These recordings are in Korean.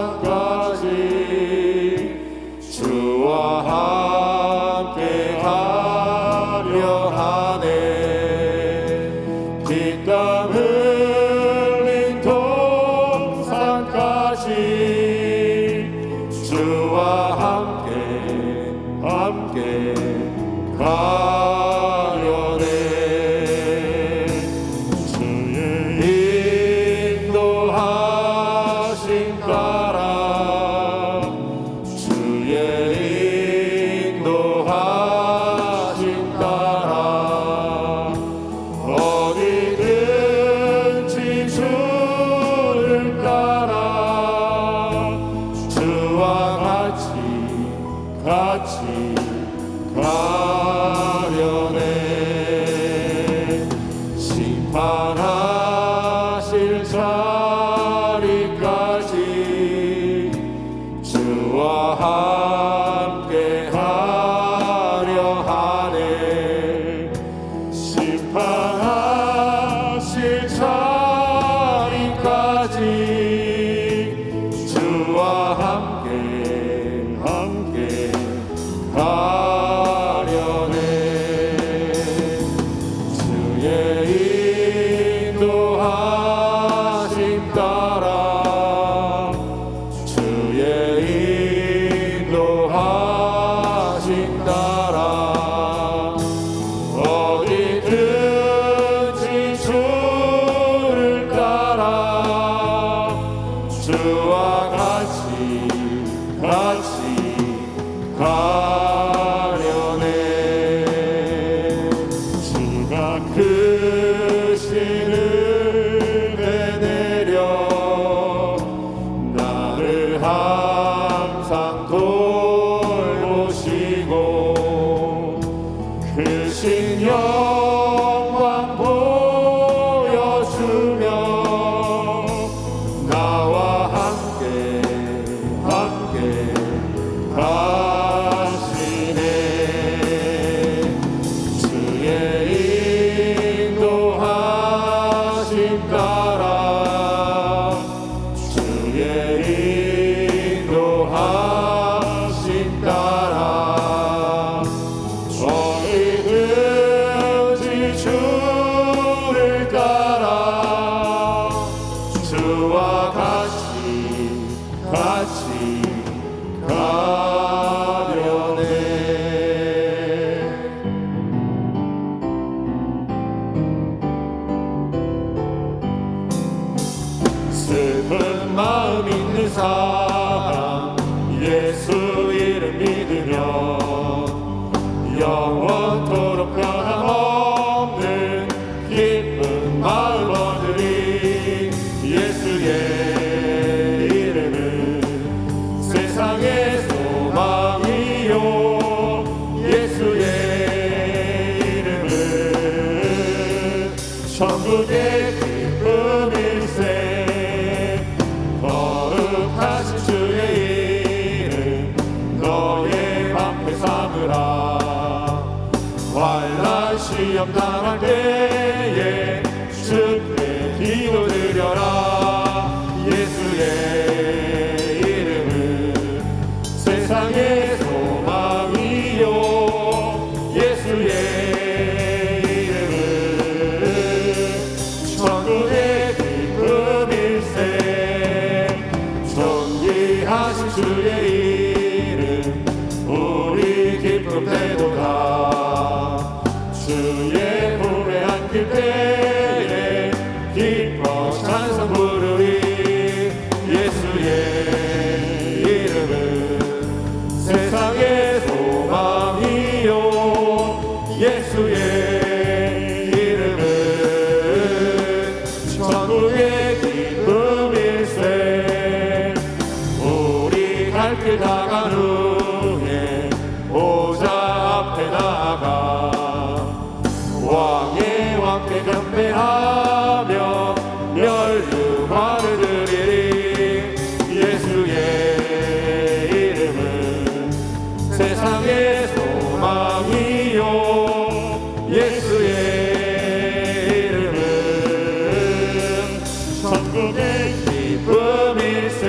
산까지 주와 함께 가려 하네. 피땀 흘린 동산까지 주와 함께 가려네. 주의 인도하심 따라 주의 인도하심 따라 어디든지 주를 따라 주와 같이 가려네. 심판하실 자리까지 주와 함께 하려 하네. 심판하실 자리까지 주와 함께 가려네. 주의 인도하심 따라 주의 인도하심 따라 어디든지 주를 따라 주와 같이 가려네. 주가 크신 은혜 내려 나를 항상 돌보시고 크신 영광 보여주며 나와 함께 가시네. 주의 인도하심 따라 주의 인도하심 따라 어디든지 주를 따라 주와 같이 가려네. 슬픈 마음 있는 사람 예수 이름 믿으며 영원토록 변함없는 기쁜 마음 얻으리. 예수의 이름은 세상의 소망이요. 예수의 이름은 천국의 기쁨일세. 거룩하신 주의 이름 너의 방패 삼으라. 환난 시험 당할 때에 주께 기도드려라. 예수의 이름은 세상의 소망이요. 예수의 이름은 천국의 기쁨일세. 존귀하신 주의 이름 우리 기쁨 되도다. 주의 품에 안길 때에 기뻐 찬송 부르리. 예수의 이름은 세상의 소망이요. 예수의 이름은 천국의 기쁨일세. 우리 갈 길 다간 후에 보좌 앞에 나가 왕의 왕께 경배하며 멸류관을 드리리. 예수의 이름은 세상의 소망이요. 예수의 이름은 천국의 기쁨일세.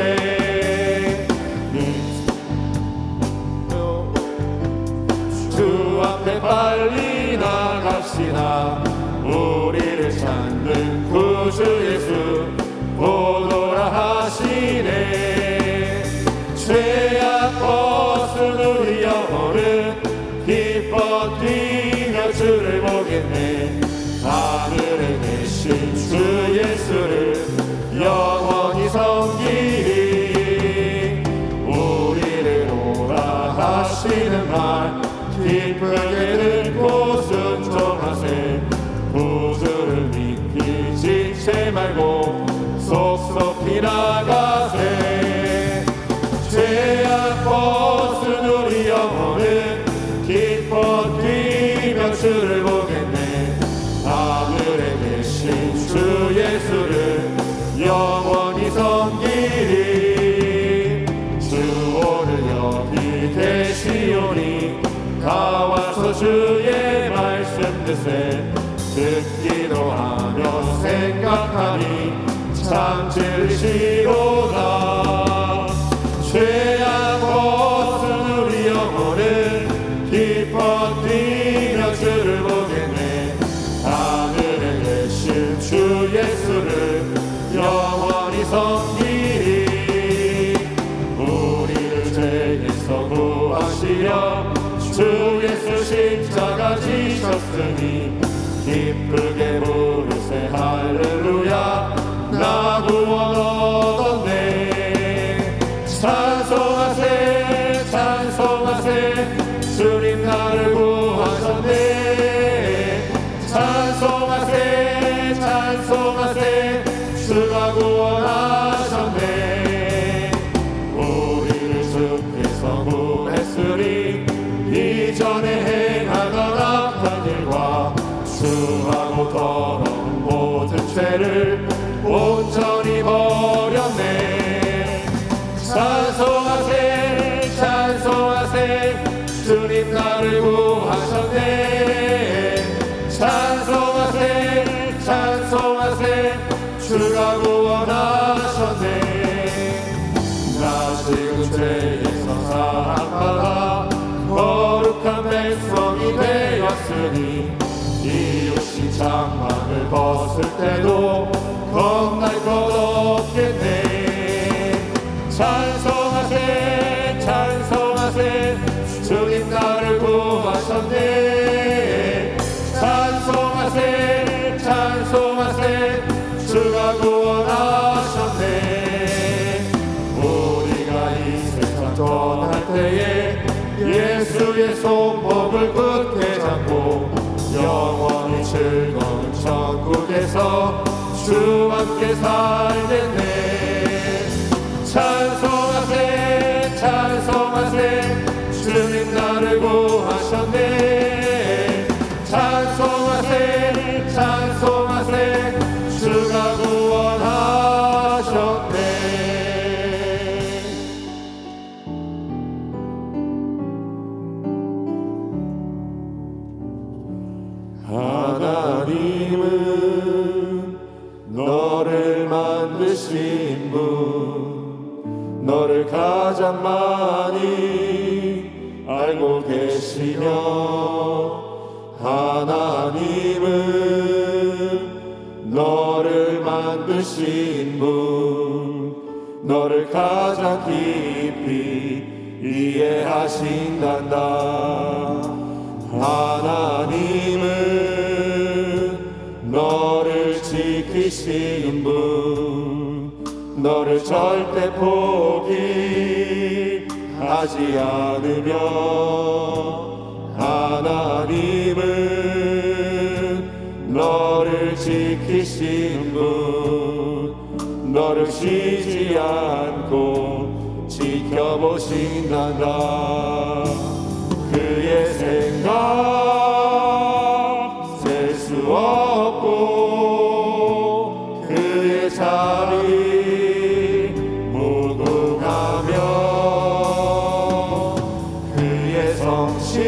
죄악 벗은 우리 영혼은 기뻐 뛰며 주를 보겠네. 하늘에 계신 주 예수를 영원히 섬기리. 우리를 죄에서 구하시려 주 예수 십자가 지셨으니 기쁘게 부르세 할렐루야. 나 구원 얻었네. 찬송하세 찬송하세 주님 나를 구하셨네. 찬송하세 찬송하세 주가 구원하셨네. 우리를 주께서 구했으리 이전에 행하던 악한 일과 수하고 더러운 모든 죄를 온전히 버렸네. 찬송하세 찬송하세 주님 나를 구하셨네. 찬송하세 찬송하세 주가 구원하셨네. 나 지금 죄에서 사함받아 거룩한 백성이 되었으니 이웃이 장막을 벗을 때도 겁날 것 없겠네. 찬송하세 찬송하세 주님 나를 구하셨네. 찬송하세 찬송하세 주가 구원하셨네. 우리가 이 세상 떠날 때에 예수의 손목을 굳게 잡고 영원히 즐거운 천국에서 주와 함께 살겠네. 찬송하세 찬송하세 주님 나를 구하셨네. 찬송하세 찬송하세 주가 구원하셨네. 하나님은 너를 만드신 분, 너를 가장 많이 알고 계시며, 하나님은 너를 만드신 분, 너를 가장 깊이 이해하신단다. 하나님은 너를 지키시는 분, 너를 절대 포기하지 않으며, 하나님은 너를 지키시는 분, 너를 쉬지 않고 지켜보신단다. 그의 생각 셀 수 없고 그의 자비 무궁하며 그의 성실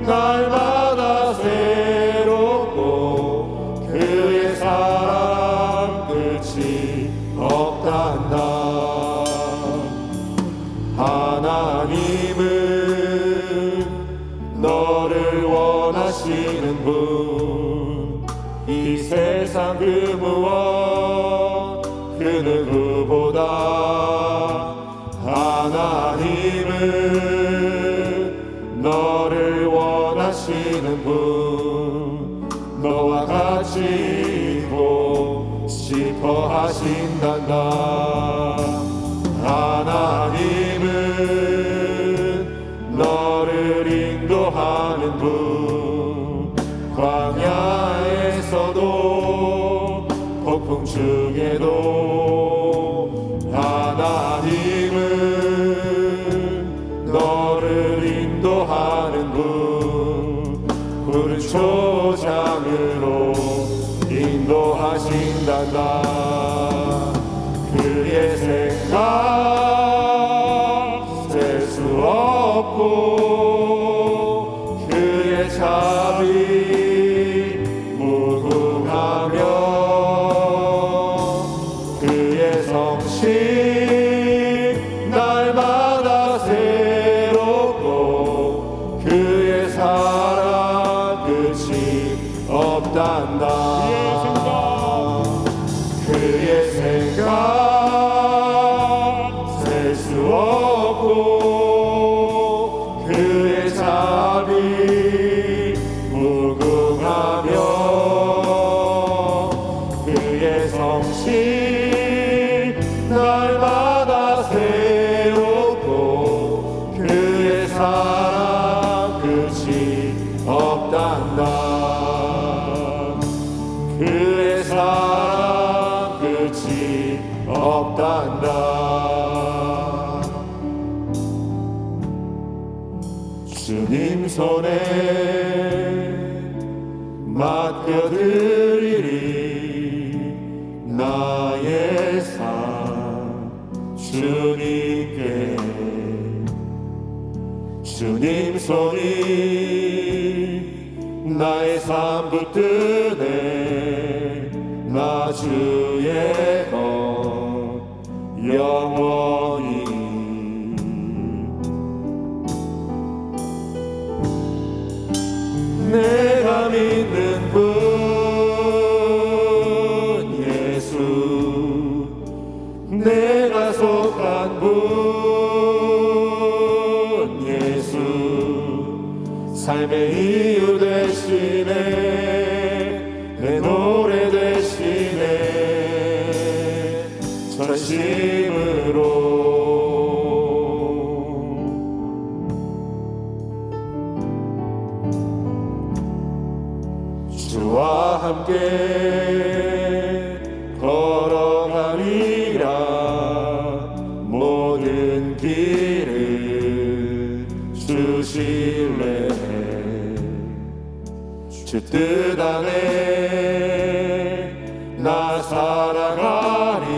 날마다 새롭고 그의 사랑 끝이 없단다. 하나님은 너를 원하시는 분, 이 세상 그 무엇 그 누구보다 하나님은 너를 원하시는 분, 너와 같이 있고 싶어 하신단다. 하나님은 너를 인도하는 분, 광야에서도 폭풍 중에도 하나님은 너를 인도하는 분, 푸른 초장으로 인도하신단다. 그의 생각 셀 수 없고 그의 자비 무궁하며 그의 성실 셀 수 없고 그의 자비 무궁하며 그의 성실 날마다 새롭고 그의 사랑 끝이 없단다. 그의 사랑 끝이 없단다. 주님 손에 맡겨드리리 나의 삶 주님께. 주님 손이 나의 삶 붙드네 나 주의 것 영원히. 내가 믿는 분 예수 내가 속한 분 예수 삶의 이유 되시네 내 노래 되시네 전심으로. 주와 함께 걸어가리라 모든 길을 주실래. 주 뜻 안에 나 살아가리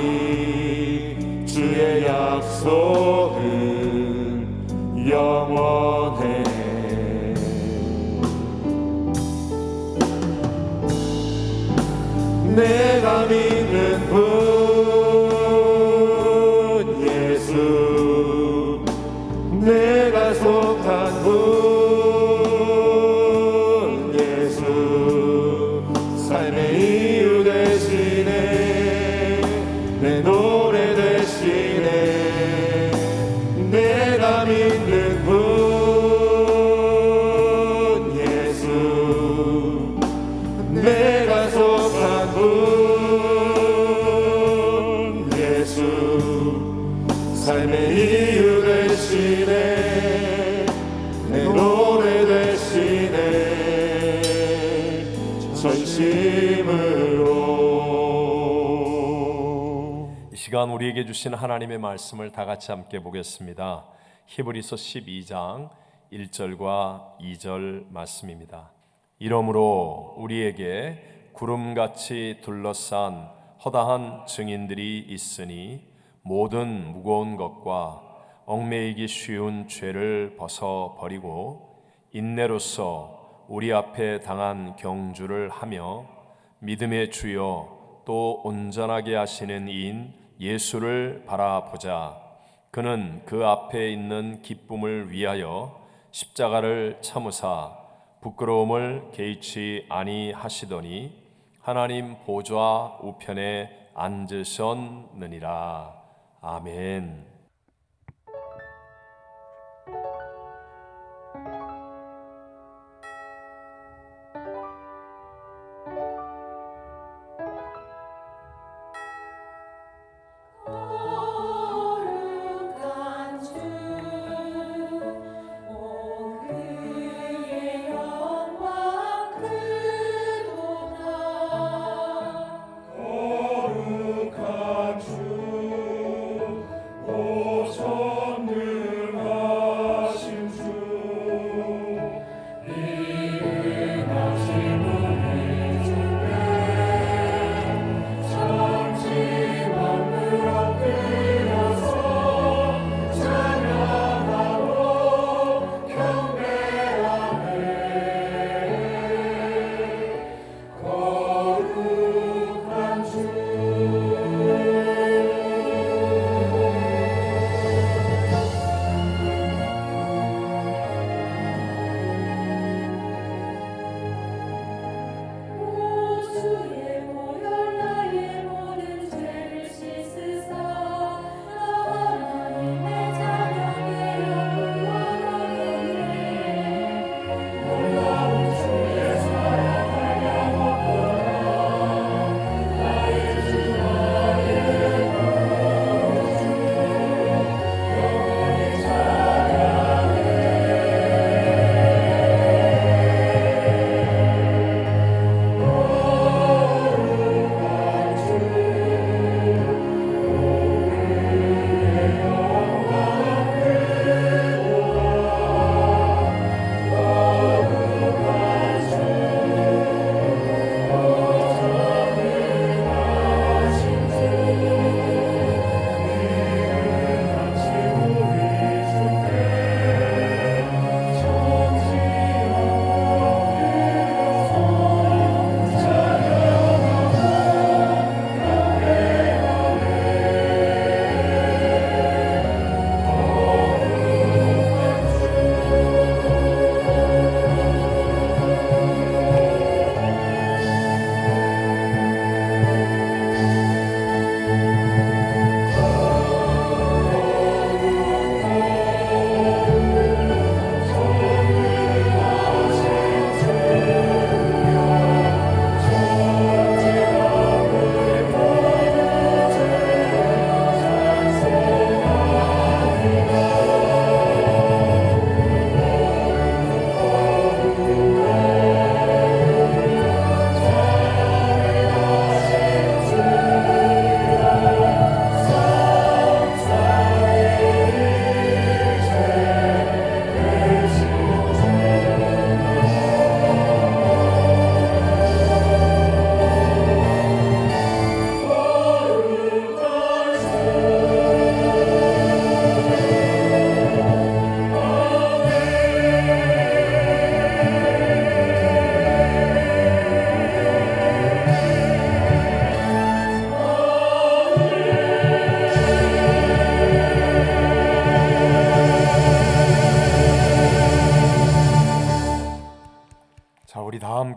주의 약속은 영원해. 내가 믿는 분 예수 내가 속한 분 예수 삶의 이유 되시네 내 노래 되시네. 내가 믿는 분 예수 내가 속한 분 예수 삶의 이유 되시네 내 노래 되시네 전심으로. 이 시간 우리에게 주신 하나님의 말씀을 다 같이 함께 보겠습니다. 히브리서 12장 1절과 2절 말씀입니다. 이러므로 우리에게 구름같이 둘러싼 허다한 증인들이 있으니 모든 무거운 것과 얽매이기 쉬운 죄를 벗어버리고 인내로써 우리 앞에 당한 경주를 하며 믿음의 주여 또 온전하게 하시는 이인 예수를 바라보자. 그는 그 앞에 있는 기쁨을 위하여 십자가를 참으사 부끄러움을 개의치 아니하시더니 하나님 보좌 우편에 앉으셨느니라. 아멘. 거룩한 주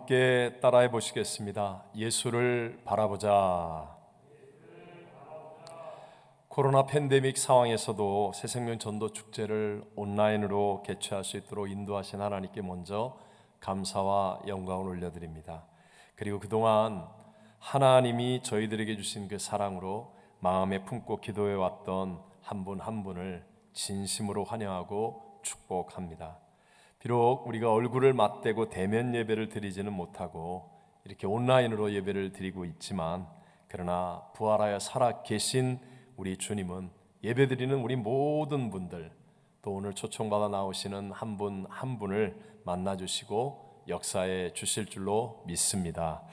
함께 따라해 보시겠습니다. 예수를 바라보자. 코로나 팬데믹 상황에서도 새생명 전도 축제를 온라인으로 개최할 수 있도록 인도하신 하나님께 먼저 감사와 영광을 올려드립니다. 그리고 그동안 하나님이 저희들에게 주신 그 사랑으로 마음에 품고 기도해 왔던 한 분 한 분을 진심으로 환영하고 축복합니다. 비록 우리가 얼굴을 맞대고 대면 예배를 드리지는 못하고 이렇게 온라인으로 예배를 드리고 있지만, 그러나 부활하여 살아 계신 우리 주님은 예배드리는 우리 모든 분들, 또 오늘 초청받아 나오시는 한 분 한 분을 만나주시고 역사해 주실 줄로 믿습니다.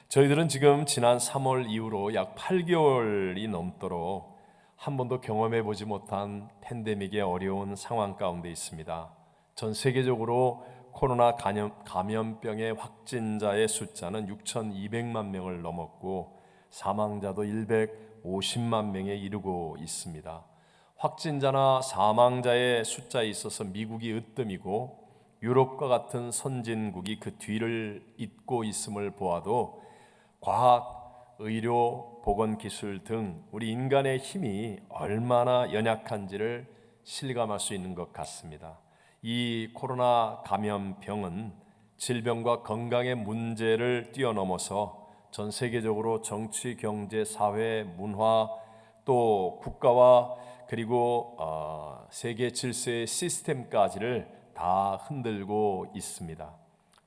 저희들은 지금 지난 3월 이후로 약 8개월이 넘도록 한 번도 경험해 보지 못한 팬데믹의 어려운 상황 가운데 있습니다. 전 세계적으로 코로나 감염병의 확진자의 숫자는 6,200만 명을 넘었고 사망자도 150만 명에 이르고 있습니다. 확진자나 사망자의 숫자에 있어서 미국이 으뜸이고 유럽과 같은 선진국이 그 뒤를 잇고 있음을 보아도 과학, 의료, 보건기술 등 우리 인간의 힘이 얼마나 연약한지를 실감할 수 있는 것 같습니다. 이 코로나 감염병은 질병과 건강의 문제를 뛰어넘어서 전 세계적으로 정치, 경제, 사회, 문화, 또 국가와 그리고 세계 질서의 시스템까지를 다 흔들고 있습니다.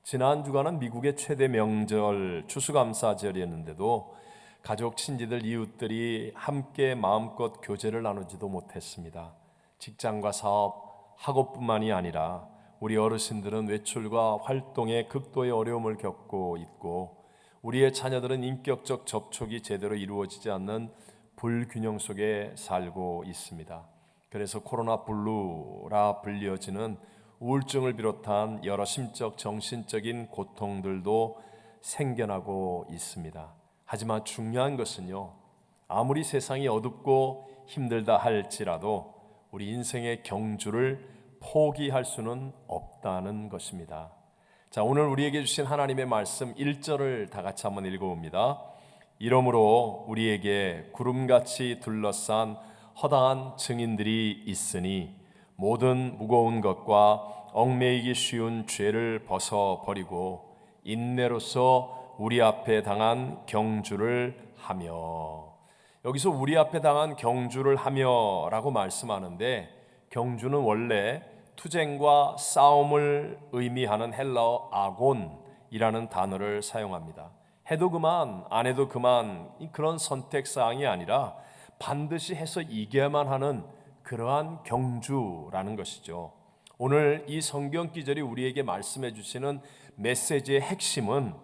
지난 주간은 미국의 최대 명절 추수감사절이었는데도 가족, 친지들, 이웃들이 함께 마음껏 교제를 나누지도 못했습니다. 직장과 사업, 학업뿐만이 아니라 우리 어르신들은 외출과 활동에 극도의 어려움을 겪고 있고, 우리의 자녀들은 인격적 접촉이 제대로 이루어지지 않는 불균형 속에 살고 있습니다. 그래서 코로나 블루라 불려지는 우울증을 비롯한 여러 심적, 정신적인 고통들도 생겨나고 있습니다. 하지만 중요한 것은요, 아무리 세상이 어둡고 힘들다 할지라도 우리 인생의 경주를 포기할 수는 없다는 것입니다. 자, 오늘 우리에게 주신 하나님의 말씀 1절을 다 같이 한번 읽어봅니다. 이러므로 우리에게 구름같이 둘러싼 허다한 증인들이 있으니 모든 무거운 것과 얽매이기 쉬운 죄를 벗어버리고 인내로서 우리 앞에 당한 경주를 하며. 여기서 우리 앞에 당한 경주를 하며 라고 말씀하는데, 경주는 원래 투쟁과 싸움을 의미하는 헬라어 아곤이라는 단어를 사용합니다. 해도 그만 안 해도 그만, 그런 선택사항이 아니라 반드시 해서 이겨야만 하는 그러한 경주라는 것이죠. 오늘 이 성경 기절이 우리에게 말씀해 주시는 메시지의 핵심은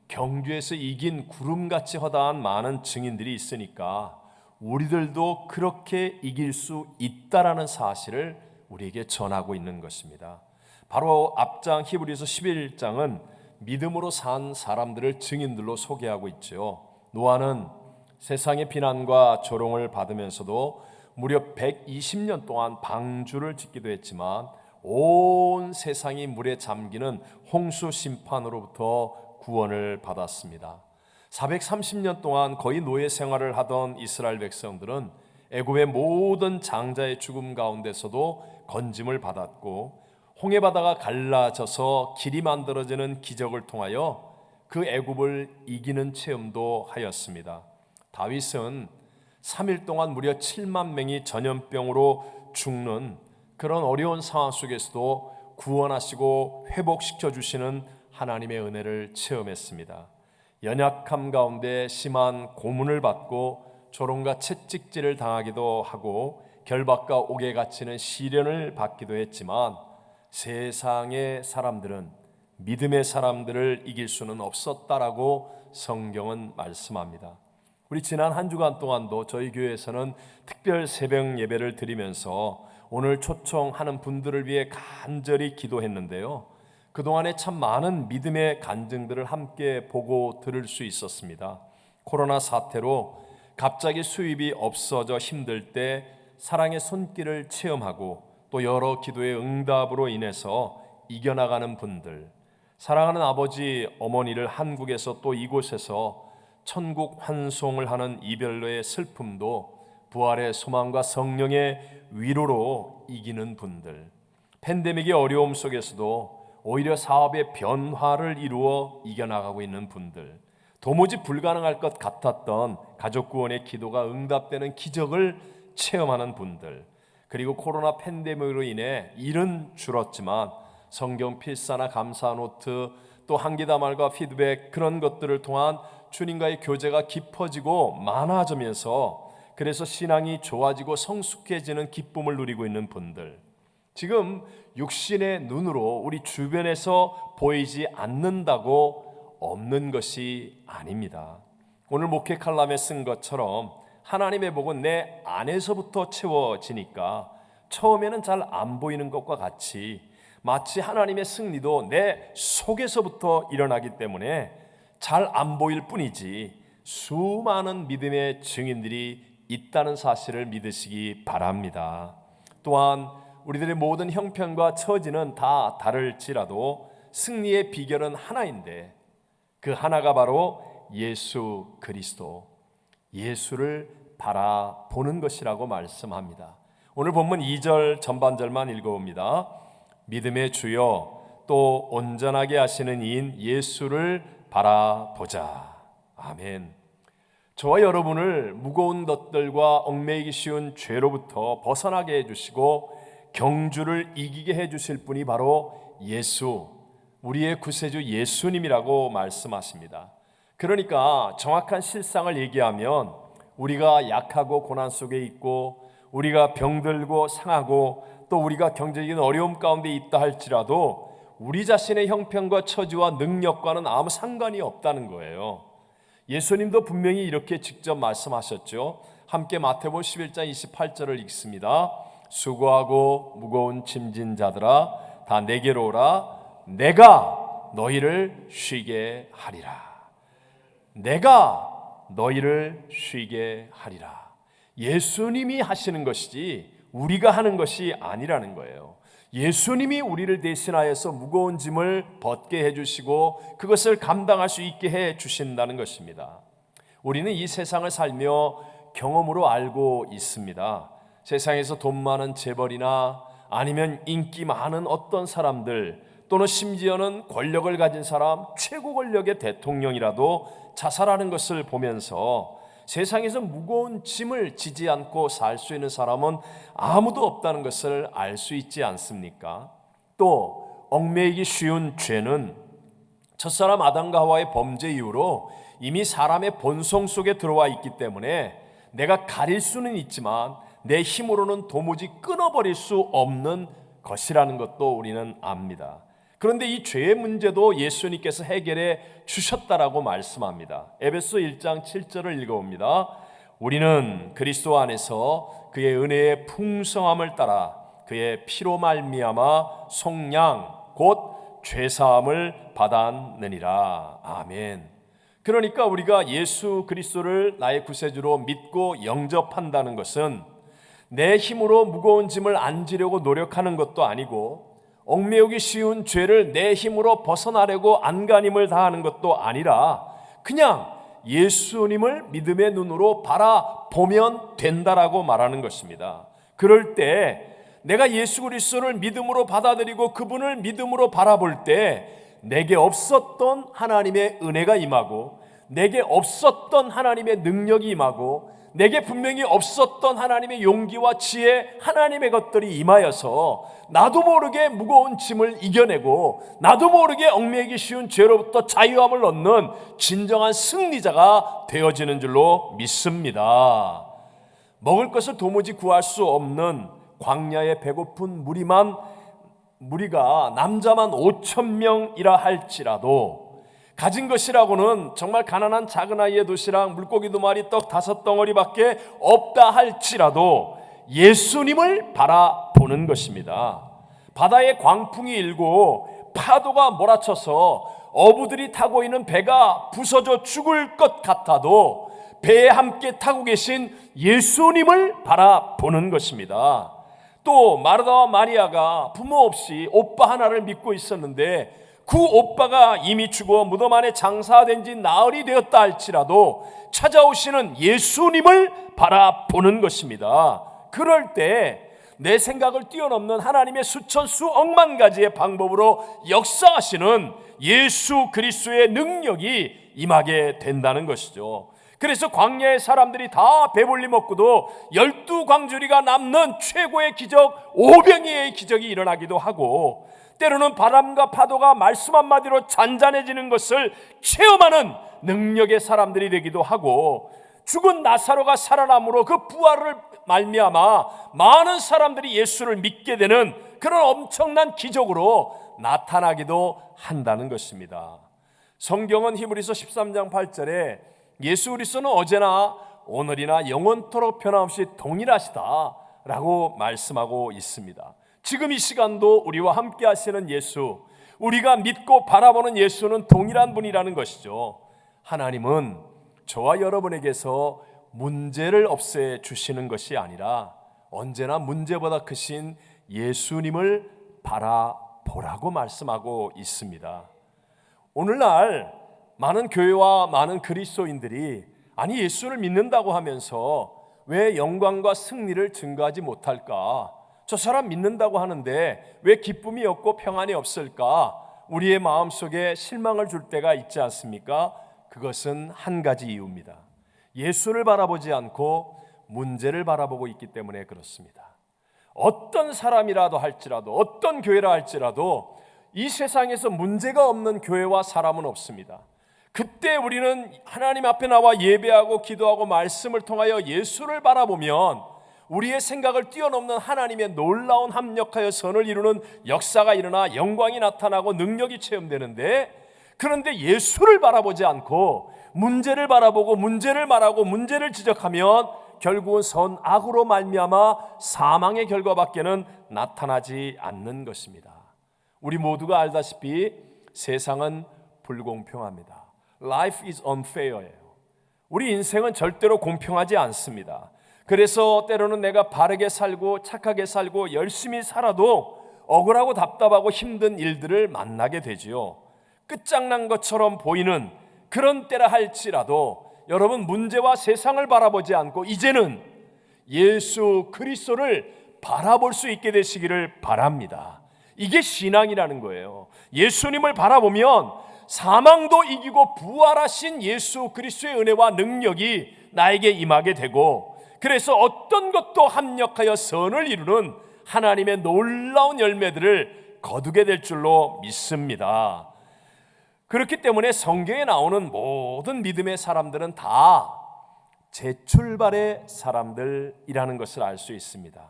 경주에서 이긴 구름같이 허다한 많은 증인들이 있으니까 우리들도 그렇게 이길 수 있다라는 사실을 우리에게 전하고 있는 것입니다. 바로 앞장 히브리서 11장은 믿음으로 산 사람들을 증인들로 소개하고 있죠. 노아는 세상의 비난과 조롱을 받으면서도 무려 120년 동안 방주를 짓기도 했지만 온 세상이 물에 잠기는 홍수 심판으로부터 구원을 받았습니다. 430년 동안 거의 노예 생활을 하던 이스라엘 백성들은 애굽의 모든 장자의 죽음 가운데서도 건짐을 받았고, 홍해바다가 갈라져서 길이 만들어지는 기적을 통하여 그 애굽을 이기는 체험도 하였습니다. 다윗은 3일 동안 무려 7만 명이 전염병으로 죽는 그런 어려운 상황 속에서도 구원하시고 회복시켜 주시는 하나님의 은혜를 체험했습니다. 연약함 가운데 심한 고문을 받고 조롱과 채찍질을 당하기도 하고 결박과 옥에 갇히는 시련을 받기도 했지만 세상의 사람들은 믿음의 사람들을 이길 수는 없었다라고 성경은 말씀합니다. 우리 지난 한 주간 동안도 저희 교회에서는 특별 새벽 예배를 드리면서 오늘 초청하는 분들을 위해 간절히 기도했는데요. 그동안에 참 많은 믿음의 간증들을 함께 보고 들을 수 있었습니다. 코로나 사태로 갑자기 수입이 없어져 힘들 때 사랑의 손길을 체험하고 또 여러 기도의 응답으로 인해서 이겨나가는 분들, 사랑하는 아버지, 어머니를 한국에서 또 이곳에서 천국 환송을 하는 이별로의 슬픔도 부활의 소망과 성령의 위로로 이기는 분들, 팬데믹의 어려움 속에서도 오히려 사업의 변화를 이루어 이겨나가고 있는 분들, 도무지 불가능할 것 같았던 가족 구원의 기도가 응답되는 기적을 체험하는 분들, 그리고 코로나 팬데믹으로 인해 일은 줄었지만 성경 필사나 감사 노트, 또 한기다말과 피드백, 그런 것들을 통한 주님과의 교제가 깊어지고 많아지면서 그래서 신앙이 좋아지고 성숙해지는 기쁨을 누리고 있는 분들, 지금 육신의 눈으로 우리 주변에서 보이지 않는다고 없는 것이 아닙니다. 오늘 목회 칼럼에 쓴 것처럼 하나님의 복은 내 안에서부터 채워지니까 처음에는 잘 안 보이는 것과 같이 마치 하나님의 승리도 내 속에서부터 일어나기 때문에 잘 안 보일 뿐이지 수많은 믿음의 증인들이 있다는 사실을 믿으시기 바랍니다. 또한 우리들의 모든 형편과 처지는 다 다를지라도 승리의 비결은 하나인데 그 하나가 바로 예수 그리스도, 예수를 바라보는 것이라고 말씀합니다. 오늘 본문 2절 전반절만 읽어봅니다. 믿음의 주여 또 온전하게 하시는 이인 예수를 바라보자. 아멘. 저와 여러분을 무거운 것들과 얽매이기 쉬운 죄로부터 벗어나게 해주시고 경주를 이기게 해주실 분이 바로 예수, 우리의 구세주 예수님이라고 말씀하십니다. 그러니까 정확한 실상을 얘기하면 우리가 약하고 고난 속에 있고 우리가 병들고 상하고 또 우리가 경제적인 어려움 가운데 있다 할지라도 우리 자신의 형편과 처지와 능력과는 아무 상관이 없다는 거예요. 예수님도 분명히 이렇게 직접 말씀하셨죠. 함께 마태복음 11장 28절을 읽습니다. 수고하고 무거운 짐진 자들아 다 내게로 오라. 내가 너희를 쉬게 하리라. 내가 너희를 쉬게 하리라. 예수님이 하시는 것이지 우리가 하는 것이 아니라는 거예요. 예수님이 우리를 대신하여서 무거운 짐을 벗게 해주시고 그것을 감당할 수 있게 해주신다는 것입니다. 우리는 이 세상을 살며 경험으로 알고 있습니다. 세상에서 돈 많은 재벌이나 아니면 인기 많은 어떤 사람들, 또는 심지어는 권력을 가진 사람, 최고 권력의 대통령이라도 자살하는 것을 보면서 세상에서 무거운 짐을 지지 않고 살 수 있는 사람은 아무도 없다는 것을 알 수 있지 않습니까? 또 얽매이기 쉬운 죄는 첫사람 아담과 하와의 범죄 이후로 이미 사람의 본성 속에 들어와 있기 때문에 내가 가릴 수는 있지만 내 힘으로는 도무지 끊어버릴 수 없는 것이라는 것도 우리는 압니다. 그런데 이 죄의 문제도 예수님께서 해결해 주셨다라고 말씀합니다. 에베소 1장 7절을 읽어봅니다. 우리는 그리스도 안에서 그의 은혜의 풍성함을 따라 그의 피로 말미암아 속량 곧 죄사함을 받았느니라. 아멘. 그러니까 우리가 예수 그리스도를 나의 구세주로 믿고 영접한다는 것은 내 힘으로 무거운 짐을 안 지려고 노력하는 것도 아니고 얽매이기 쉬운 죄를 내 힘으로 벗어나려고 안간힘을 다하는 것도 아니라 그냥 예수님을 믿음의 눈으로 바라보면 된다라고 말하는 것입니다. 그럴 때 내가 예수 그리스도를 믿음으로 받아들이고 그분을 믿음으로 바라볼 때 내게 없었던 하나님의 은혜가 임하고 내게 없었던 하나님의 능력이 임하고 내게 분명히 없었던 하나님의 용기와 지혜, 하나님의 것들이 임하여서 나도 모르게 무거운 짐을 이겨내고 나도 모르게 얽매이기 쉬운 죄로부터 자유함을 얻는 진정한 승리자가 되어지는 줄로 믿습니다. 먹을 것을 도무지 구할 수 없는 광야에 배고픈 무리가 남자만 5,000명이라 할지라도 가진 것이라고는 정말 가난한 작은 아이의 도시락 물고기 2마리 떡 5덩어리밖에 없다 할지라도 예수님을 바라보는 것입니다. 바다에 광풍이 일고 파도가 몰아쳐서 어부들이 타고 있는 배가 부서져 죽을 것 같아도 배에 함께 타고 계신 예수님을 바라보는 것입니다. 또 마르다와 마리아가 부모 없이 오빠 하나를 믿고 있었는데 그 오빠가 이미 죽어 무덤 안에 장사된 지 나흘이 되었다 할지라도 찾아오시는 예수님을 바라보는 것입니다. 그럴 때 내 생각을 뛰어넘는 하나님의 수천 수억만 가지의 방법으로 역사하시는 예수 그리스도의 능력이 임하게 된다는 것이죠. 그래서 광야의 사람들이 다 배불리 먹고도 12광주리가 남는 최고의 기적, 오병이의 기적이 일어나기도 하고, 때로는 바람과 파도가 말씀 한마디로 잔잔해지는 것을 체험하는 능력의 사람들이 되기도 하고, 죽은 나사로가 살아남으로 그 부활을 말미암아 많은 사람들이 예수를 믿게 되는 그런 엄청난 기적으로 나타나기도 한다는 것입니다. 성경은 히브리서 13장 8절에 예수 그리스도는 어제나 오늘이나 영원토록 변함없이 동일하시다라고 말씀하고 있습니다. 지금 이 시간도 우리와 함께 하시는 예수, 우리가 믿고 바라보는 예수는 동일한 분이라는 것이죠. 하나님은 저와 여러분에게서 문제를 없애 주시는 것이 아니라 언제나 문제보다 크신 예수님을 바라보라고 말씀하고 있습니다. 오늘날 많은 교회와 많은 그리스도인들이 아니 예수를 믿는다고 하면서 왜 영광과 승리를 증거하지 못할까? 저 사람 믿는다고 하는데 왜 기쁨이 없고 평안이 없을까? 우리의 마음속에 실망을 줄 때가 있지 않습니까? 그것은 한 가지 이유입니다. 예수를 바라보지 않고 문제를 바라보고 있기 때문에 그렇습니다. 어떤 사람이라도 할지라도 어떤 교회라 할지라도 이 세상에서 문제가 없는 교회와 사람은 없습니다. 그때 우리는 하나님 앞에 나와 예배하고 기도하고 말씀을 통하여 예수를 바라보면 우리의 생각을 뛰어넘는 하나님의 놀라운 합력하여 선을 이루는 역사가 일어나 영광이 나타나고 능력이 체험되는데, 그런데 예수를 바라보지 않고 문제를 바라보고 문제를 말하고 문제를 지적하면 결국은 선악으로 말미암아 사망의 결과밖에는 나타나지 않는 것입니다. 우리 모두가 알다시피 세상은 불공평합니다. Life is unfair예요. 우리 인생은 절대로 공평하지 않습니다. 그래서 때로는 내가 바르게 살고 착하게 살고 열심히 살아도 억울하고 답답하고 힘든 일들을 만나게 되지요. 끝장난 것처럼 보이는 그런 때라 할지라도 여러분, 문제와 세상을 바라보지 않고 이제는 예수 그리스도를 바라볼 수 있게 되시기를 바랍니다. 이게 신앙이라는 거예요. 예수님을 바라보면 사망도 이기고 부활하신 예수 그리스도의 은혜와 능력이 나에게 임하게 되고, 그래서 어떤 것도 합력하여 선을 이루는 하나님의 놀라운 열매들을 거두게 될 줄로 믿습니다. 그렇기 때문에 성경에 나오는 모든 믿음의 사람들은 다 재출발의 사람들이라는 것을 알 수 있습니다.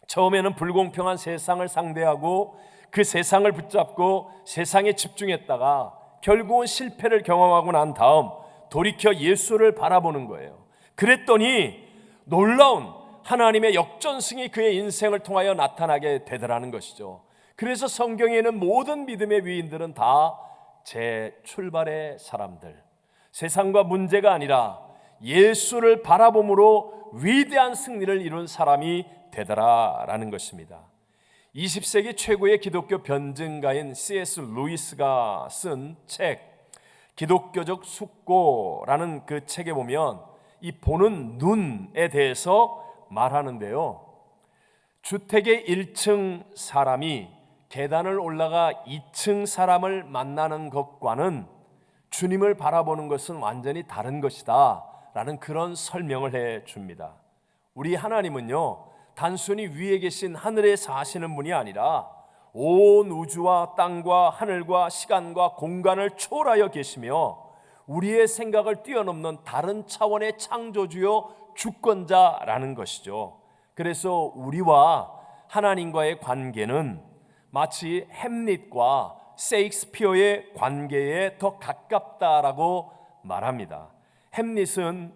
처음에는 불공평한 세상을 상대하고 그 세상을 붙잡고 세상에 집중했다가 결국은 실패를 경험하고 난 다음 돌이켜 예수를 바라보는 거예요. 그랬더니 놀라운 하나님의 역전승이 그의 인생을 통하여 나타나게 되더라는 것이죠. 그래서 성경에는 모든 믿음의 위인들은 다 재출발의 사람들, 세상과 문제가 아니라 예수를 바라봄으로 위대한 승리를 이룬 사람이 되더라라는 것입니다. 20세기 최고의 기독교 변증가인 C.S. 루이스가 쓴 책 기독교적 숙고라는 그 책에 보면 이 보는 눈에 대해서 말하는데요, 주택의 1층 사람이 계단을 올라가 2층 사람을 만나는 것과는 주님을 바라보는 것은 완전히 다른 것이다 라는 그런 설명을 해 줍니다. 우리 하나님은요, 단순히 위에 계신 하늘에 사시는 분이 아니라 온 우주와 땅과 하늘과 시간과 공간을 초월하여 계시며 우리의 생각을 뛰어넘는 다른 차원의 창조주요 주권자라는 것이죠. 그래서 우리와 하나님과의 관계는 마치 햄릿과 셰익스피어의 관계에 더 가깝다라고 말합니다. 햄릿은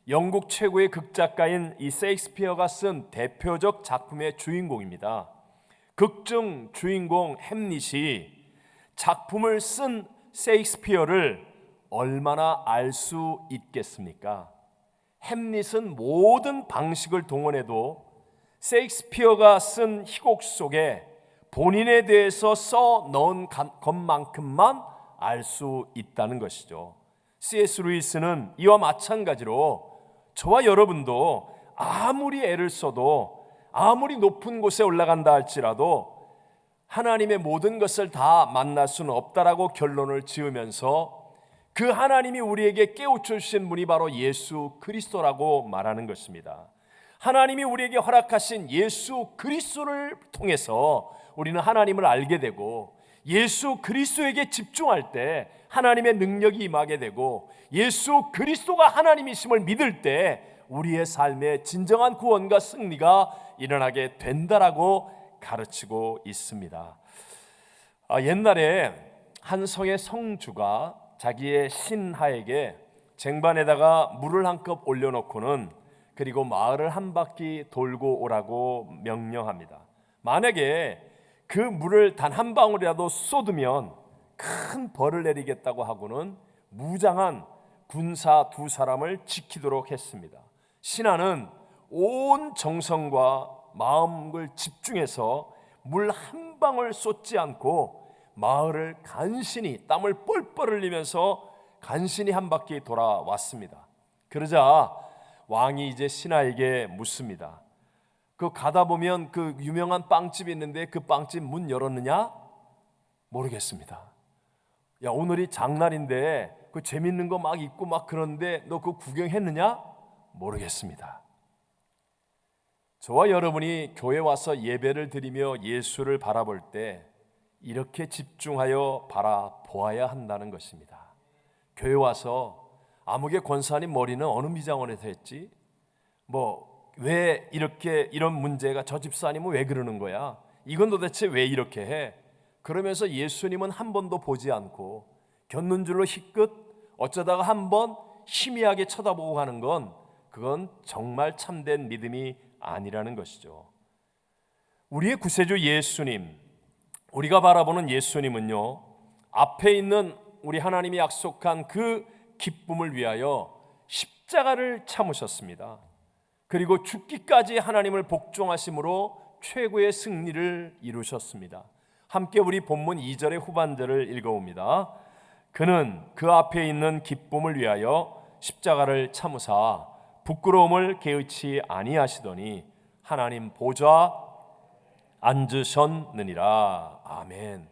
영국 최고의 극작가인 이 셰익스피어가 쓴 대표적 작품의 주인공입니다. 극중 주인공 햄릿이 작품을 쓴 셰익스피어를 얼마나 알 수 있겠습니까? 햄릿은 모든 방식을 동원해도 셰익스피어가 쓴 희곡 속에 본인에 대해서 써 넣은 것만큼만 알 수 있다는 것이죠. C.S. 루이스는 이와 마찬가지로 저와 여러분도 아무리 애를 써도 아무리 높은 곳에 올라간다 할지라도 하나님의 모든 것을 다 만날 수는 없다라고 결론을 지으면서 그 하나님이 우리에게 깨우쳐 주신 분이 바로 예수 그리스도라고 말하는 것입니다. 하나님이 우리에게 허락하신 예수 그리스도를 통해서 우리는 하나님을 알게 되고, 예수 그리스도에게 집중할 때 하나님의 능력이 임하게 되고, 예수 그리스도가 하나님이심을 믿을 때 우리의 삶에 진정한 구원과 승리가 일어나게 된다라고 가르치고 있습니다. 옛날에 한 성의 성주가 자기의 신하에게 쟁반에다가 물을 한 컵 올려놓고는 그리고 마을을 한 바퀴 돌고 오라고 명령합니다. 만약에 그 물을 단 한 방울이라도 쏟으면 큰 벌을 내리겠다고 하고는 무장한 군사 2사람을 지키도록 했습니다. 신하는 온 정성과 마음을 집중해서 물 한 방울 쏟지 않고 마을을 간신히 땀을 뻘뻘 흘리면서 간신히 한 바퀴 돌아왔습니다. 그러자 왕이 이제 신하에게 묻습니다. 그 가다 보면 그 유명한 빵집이 있는데 그 빵집 문 열었느냐? 모르겠습니다. 야, 오늘이 장날인데 그 재밌는 거 막 있고 막 그런데 너 그거 구경했느냐? 모르겠습니다. 저와 여러분이 교회 와서 예배를 드리며 예수를 바라볼 때 이렇게 집중하여 바라보아야 한다는 것입니다. 교회 와서 아무개 권사님 머리는 어느 미장원에서 했지? 왜 이렇게 이런 문제가, 저 집사님은 왜 그러는 거야? 이건 도대체 왜 이렇게 해? 그러면서 예수님은 한 번도 보지 않고 곁눈질로 희끗 어쩌다가 한 번 희미하게 쳐다보고 가는 건, 그건 정말 참된 믿음이 아니라는 것이죠. 우리의 구세주 예수님, 우리가 바라보는 예수님은요, 앞에 있는 우리 하나님이 약속한 그 기쁨을 위하여 십자가를 참으셨습니다. 그리고 죽기까지 하나님을 복종하심으로 최고의 승리를 이루셨습니다. 함께 우리 본문 2절의 후반절을 읽어봅니다. 그는 그 앞에 있는 기쁨을 위하여 십자가를 참으사 부끄러움을 개의치 아니하시더니 하나님 보좌 앉으셨느니라. 아멘.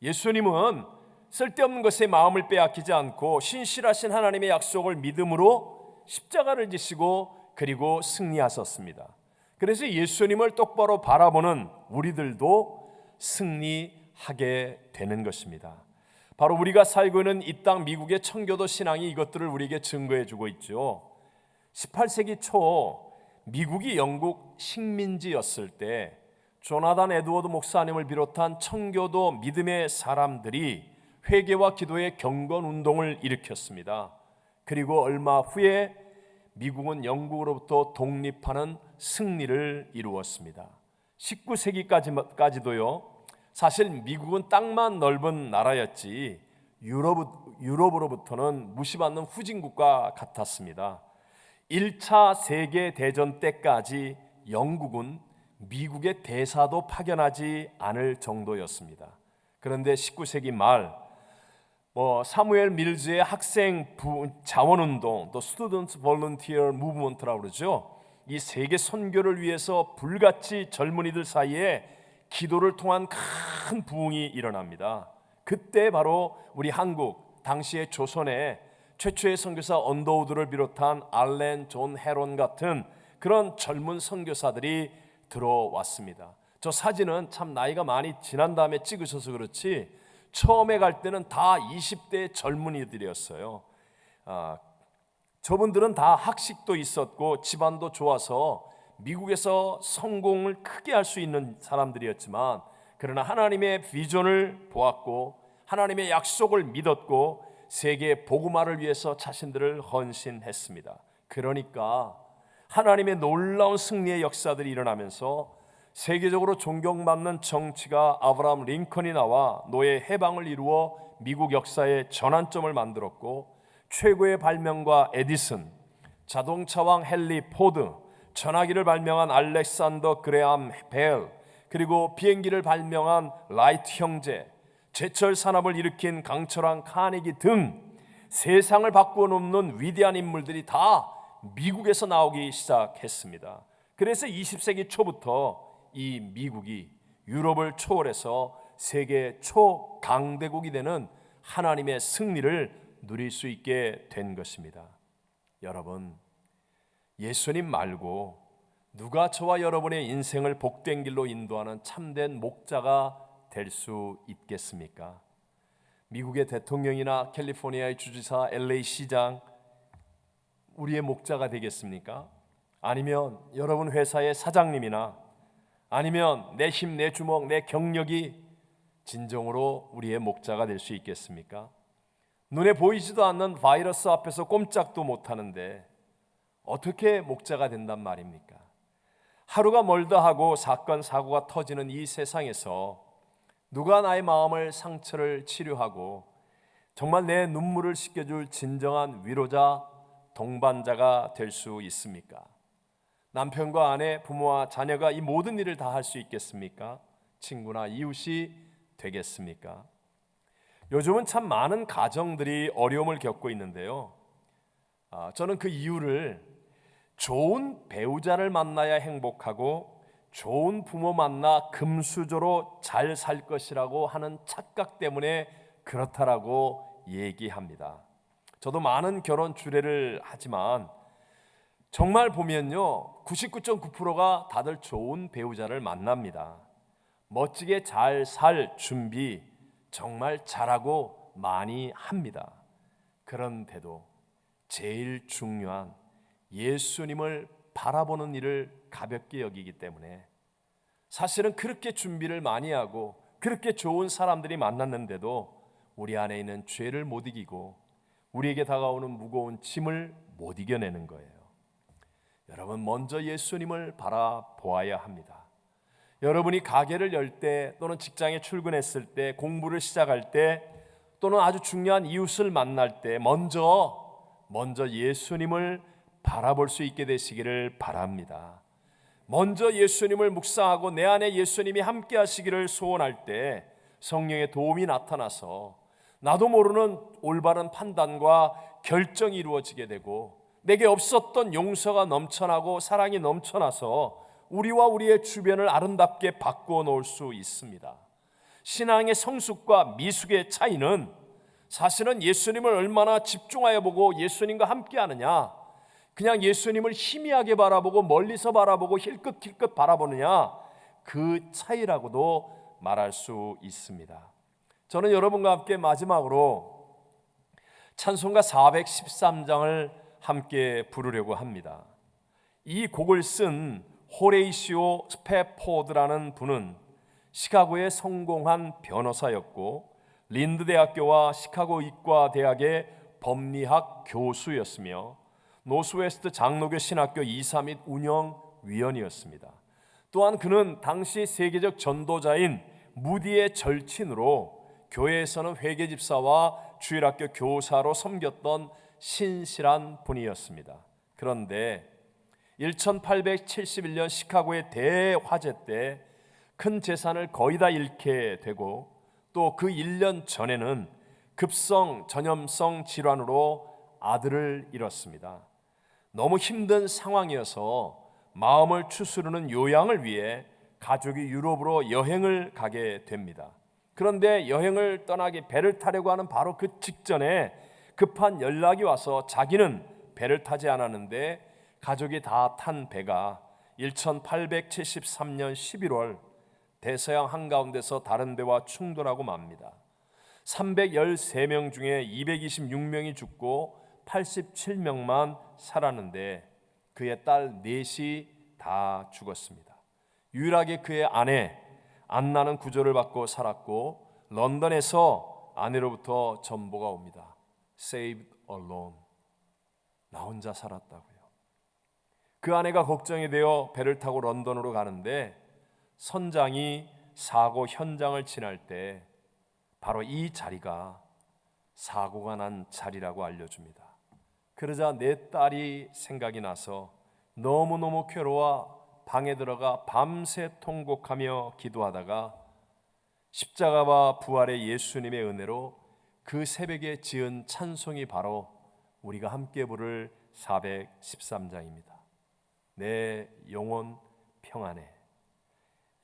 예수님은 쓸데없는 것에 마음을 빼앗기지 않고 신실하신 하나님의 약속을 믿음으로 십자가를 지시고 그리고 승리하셨습니다. 그래서 예수님을 똑바로 바라보는 우리들도 승리하게 되는 것입니다. 바로 우리가 살고 있는 이 땅 미국의 청교도 신앙이 이것들을 우리에게 증거해 주고 있죠. 18세기 초 미국이 영국 식민지였을 때 조나단 에드워드 목사님을 비롯한 청교도 믿음의 사람들이 회개와 기도의 경건 운동을 일으켰습니다. 그리고 얼마 후에 미국은 영국으로부터 독립하는 승리를 이루었습니다. 19세기까지도요. 사실 미국은 땅만 넓은 나라였지 유럽으로부터는 무시받는 후진국과 같았습니다. 1차 세계대전 때까지 영국은 미국의 대사도 파견하지 않을 정도였습니다. 그런데 19세기 말 사무엘 밀즈의 학생 자원운동, 또 스튜던트 볼런티어 무브먼트라고 그러죠. 이 세계 선교를 위해서 불같이 젊은이들 사이에 기도를 통한 큰 부흥이 일어납니다. 그때 바로 우리 한국, 당시의 조선의 최초의 선교사 언더우드를 비롯한 알렌, 존 헤론 같은 그런 젊은 선교사들이 들어왔습니다. 저 사진은 참 나이가 많이 지난 다음에 찍으셔서 그렇지 처음에 갈 때는 다 20대 젊은이들이었어요. 저분들은 다 학식도 있었고 집안도 좋아서 미국에서 성공을 크게 할 수 있는 사람들이었지만, 그러나 하나님의 비전을 보았고 하나님의 약속을 믿었고 세계 복음화를 위해서 자신들을 헌신했습니다. 그러니까 하나님의 놀라운 승리의 역사들이 일어나면서 세계적으로 존경받는 정치가 아브라함 링컨이 나와 노예 해방을 이루어 미국 역사의 전환점을 만들었고, 최고의 발명가 에디슨, 자동차왕 헨리 포드, 전화기를 발명한 알렉산더 그레암 벨, 그리고 비행기를 발명한 라이트 형제, 제철 산업을 일으킨 강철한 카네기 등 세상을 바꾸어 놓는 위대한 인물들이 다 미국에서 나오기 시작했습니다. 그래서 20세기 초부터 이 미국이 유럽을 초월해서 세계 초강대국이 되는 하나님의 승리를 누릴 수 있게 된 것입니다. 여러분, 예수님 말고 누가 저와 여러분의 인생을 복된 길로 인도하는 참된 목자가 될 수 있겠습니까? 미국의 대통령이나 캘리포니아의 주지사, LA 시장 우리의 목자가 되겠습니까? 아니면 여러분 회사의 사장님이나 아니면 내 힘, 내 주먹, 내 경력이 진정으로 우리의 목자가 될 수 있겠습니까? 눈에 보이지도 않는 바이러스 앞에서 꼼짝도 못하는데 어떻게 목자가 된단 말입니까? 하루가 멀다 하고 사건, 사고가 터지는 이 세상에서 누가 나의 마음을 상처를 치료하고 정말 내 눈물을 씻겨줄 진정한 위로자, 동반자가 될 수 있습니까? 남편과 아내, 부모와 자녀가 이 모든 일을 다 할 수 있겠습니까? 친구나 이웃이 되겠습니까? 요즘은 참 많은 가정들이 어려움을 겪고 있는데요. 저는 그 이유를 좋은 배우자를 만나야 행복하고 좋은 부모 만나 금수저로 잘 살 것이라고 하는 착각 때문에 그렇다라고 얘기합니다. 저도 많은 결혼 주례를 하지만 정말 보면요 99.9%가 다들 좋은 배우자를 만납니다. 멋지게 잘 살 준비 정말 잘하고 많이 합니다. 그런데도 제일 중요한 예수님을 바라보는 일을 가볍게 여기기 때문에 사실은 그렇게 준비를 많이 하고 그렇게 좋은 사람들이 만났는데도 우리 안에 있는 죄를 못 이기고 우리에게 다가오는 무거운 짐을 못 이겨내는 거예요. 여러분, 먼저 예수님을 바라보아야 합니다. 여러분이 가게를 열 때 또는 직장에 출근했을 때, 공부를 시작할 때 또는 아주 중요한 이웃을 만날 때 먼저 예수님을 바라볼 수 있게 되시기를 바랍니다. 먼저 예수님을 묵상하고 내 안에 예수님이 함께 하시기를 소원할 때 성령의 도움이 나타나서 나도 모르는 올바른 판단과 결정이 이루어지게 되고 내게 없었던 용서가 넘쳐나고 사랑이 넘쳐나서 우리와 우리의 주변을 아름답게 바꾸어 놓을 수 있습니다. 신앙의 성숙과 미숙의 차이는 사실은 예수님을 얼마나 집중하여 보고 예수님과 함께 하느냐, 그냥 예수님을 희미하게 바라보고 멀리서 바라보고 힐끗힐끗 바라보느냐, 그 차이라고도 말할 수 있습니다. 저는 여러분과 함께 마지막으로 찬송가 413장을 함께 부르려고 합니다. 이 곡을 쓴 호레이시오 스페포드라는 분은 시카고의 성공한 변호사였고 린드 대학교와 시카고 의과대학의 법리학 교수였으며 노스웨스트 장로교 신학교 이사 및 운영위원이었습니다. 또한 그는 당시 세계적 전도자인 무디의 절친으로 교회에서는 회계집사와 주일학교 교사로 섬겼던 신실한 분이었습니다. 그런데 1871년 시카고의 대화재 때 큰 재산을 거의 다 잃게 되고 또 그 1년 전에는 급성 전염성 질환으로 아들을 잃었습니다. 너무 힘든 상황이어서 마음을 추스르는 요양을 위해 가족이 유럽으로 여행을 가게 됩니다. 그런데 여행을 떠나기 배를 타려고 하는 바로 그 직전에 급한 연락이 와서 자기는 배를 타지 않았는데 가족이 다 탄 배가 1873년 11월 대서양 한가운데서 다른 배와 충돌하고 맙니다. 313명 중에 226명이 죽고 87명만 살았는데 그의 딸 넷이 다 죽었습니다. 유일하게 그의 아내 안나는 구조를 받고 살았고 런던에서 아내로부터 전보가 옵니다. Saved alone. 나 혼자 살았다고요. 그 아내가 걱정이 되어 배를 타고 런던으로 가는데 선장이 사고 현장을 지날 때 바로 이 자리가 사고가 난 자리라고 알려줍니다. 그러자 내 딸이 생각이 나서 너무너무 괴로워 방에 들어가 밤새 통곡하며 기도하다가 십자가와 부활의 예수님의 은혜로 그 새벽에 지은 찬송이 바로 우리가 함께 부를 413장입니다. 내 영혼 평안해.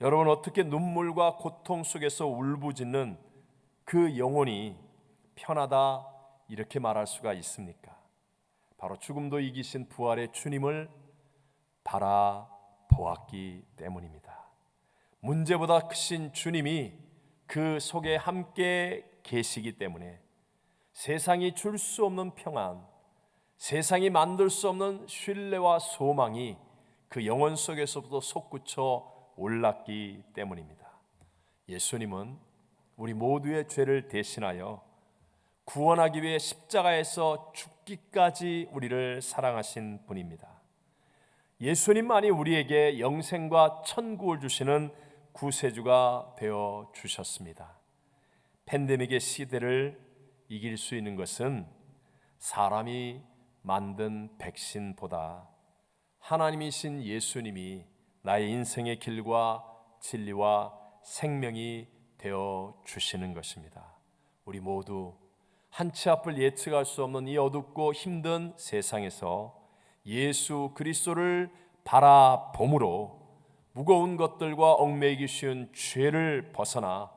여러분, 어떻게 눈물과 고통 속에서 울부짖는 그 영혼이 편하다 이렇게 말할 수가 있습니까? 바로 죽음도 이기신 부활의 주님을 바라보았기 때문입니다. 문제보다 크신 주님이 그 속에 함께 계시기 때문에 세상이 줄 수 없는 평안, 세상이 만들 수 없는 신뢰와 소망이 그 영혼 속에서부터 솟구쳐 올랐기 때문입니다. 예수님은 우리 모두의 죄를 대신하여 구원하기 위해 십자가에서 죽기까지 우리를 사랑하신 분입니다. 예수님만이 우리에게 영생과 천국을 주시는 구세주가 되어 주셨습니다. 팬데믹의 시대를 이길 수 있는 것은 사람이 만든 백신보다 하나님이신 예수님이 나의 인생의 길과 진리와 생명이 되어 주시는 것입니다. 우리 모두 한 치 앞을 예측할 수 없는 이 어둡고 힘든 세상에서 예수 그리스도를 바라봄으로 무거운 것들과 얽매이기 쉬운 죄를 벗어나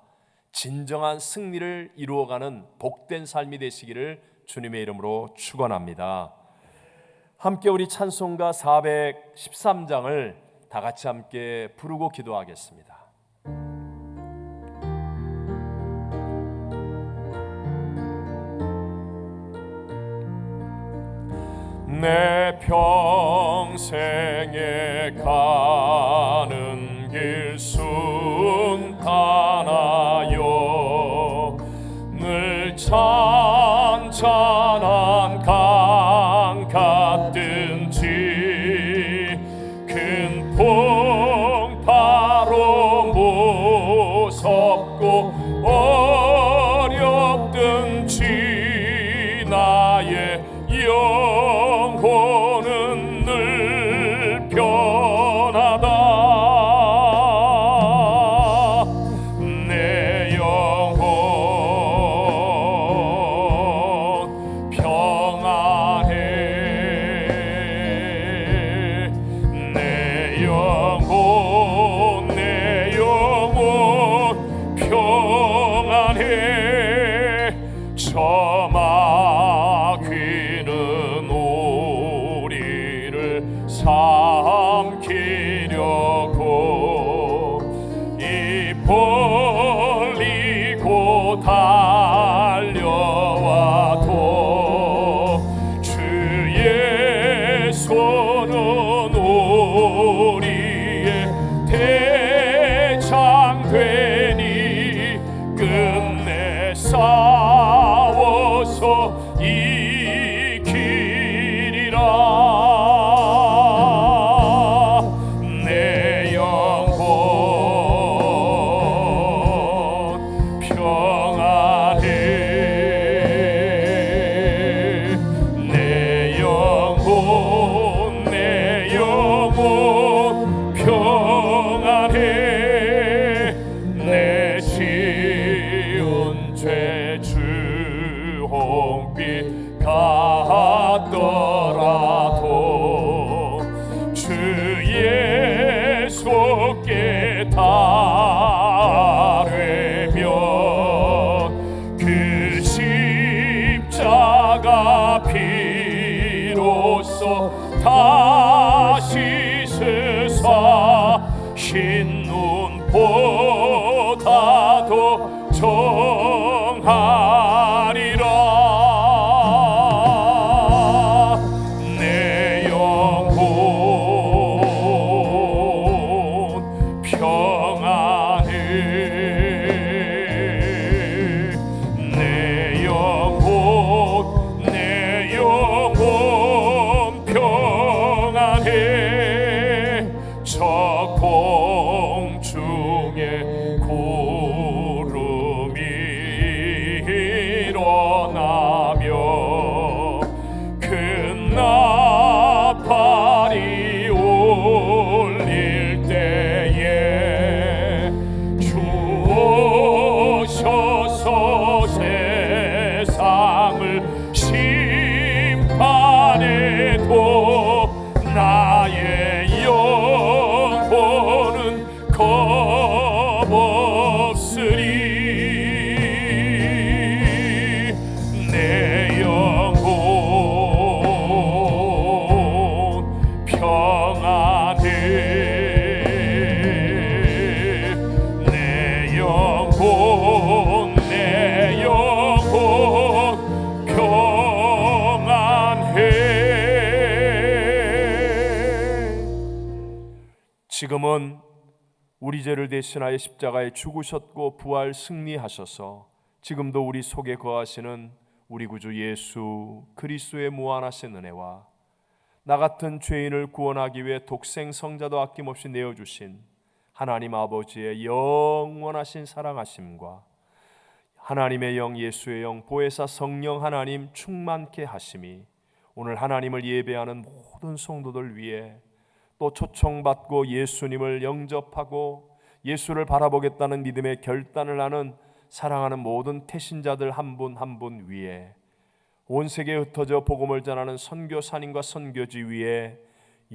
진정한 승리를 이루어가는 복된 삶이 되시기를 주님의 이름으로 축원합니다. 함께 우리 찬송가 413장을 다 같이 함께 부르고 기도하겠습니다. 내 평생에 가는 길 순탄하여 늘 찬찬한 강 같든지 큰 풍파로 무섭고 어렵든지 나의 영혼은 늘 편하다. 내 영혼 평안해. 내 영혼 평안해. 저 마귀는 우리를 삼키려고 입 벌리고 달려와도 주의 손은 우리의 대장되니 끝내 싸워서 이기리라. 내 영혼 평안해. 내 영혼 평안해. 내 지은 죄 주홍빛 같더라도 주 예수께 달되면 그 십자가 피로써 다시 스사 흰 눈보다도 정하리라. 내 영혼 평안해. 내 영혼 평안해. 저 공중에 지금은 우리 죄를 대신하여 십자가에 죽으셨고 부활 승리하셔서 지금도 우리 속에 거하시는 우리 구주 예수 그리스도의 무한하신 은혜와 나 같은 죄인을 구원하기 위해 독생 성자도 아낌없이 내어주신 하나님 아버지의 영원하신 사랑하심과 하나님의 영 예수의 영 보혜사 성령 하나님 충만케 하심이 오늘 하나님을 예배하는 모든 성도들 위해 또 초청받고 예수님을 영접하고 예수를 바라보겠다는 믿음의 결단을 하는 사랑하는 모든 태신자들 한 분 한 분 위에 온 세계에 흩어져 복음을 전하는 선교사님과 선교지 위에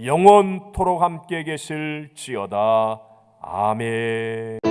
영원토록 함께 계실지어다. 아멘.